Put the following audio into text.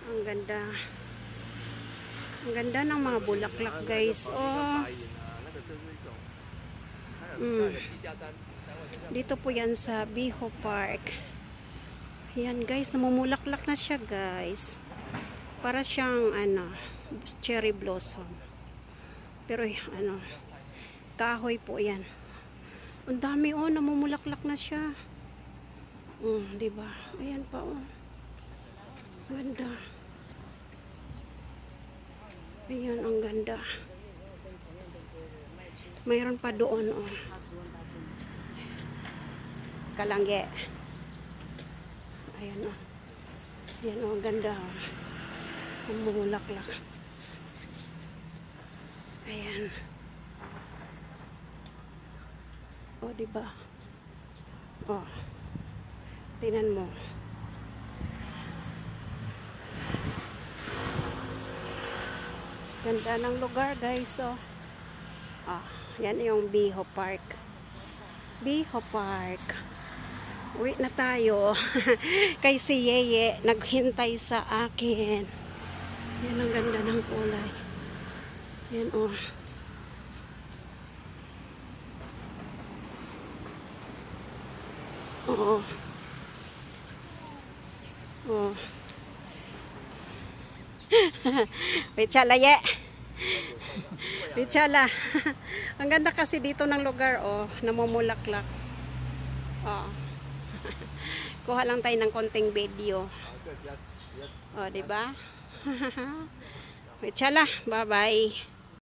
Ang ganda. Ang ganda ng mga bulaklak, guys. Oh. Dito po yan sa Biho Park. Ayan, guys. Namumulaklak na siya, guys. Para siyang, cherry blossom. Pero, kahoy po yan. Ang dami, oh. Namumulaklak na siya. Diba? Ayan pa, oh. Ganda. Ayan, ang ganda. Mayroon pa doon, oh. Kalangge. Ayan, oh. Ayan, oh, ang ganda, oh. Ang bulaklak. Ayan. Oh, diba? Oh. Tingnan mo. Ganda ng lugar, guys. Oh. Yan yung Biho Park. Biho Park. Uwi na tayo. Kay si Yeye, naghintay sa akin. Yan ang ganda ng kulay. Yan, oh. Oo. Oh. Pichala, ye. Pichala. Ang ganda kasi dito ng lugar, oh, namumulaklak. Oh. Kuha lang tayo ng konting video. Oh, 'di ba? Pichala, bye-bye.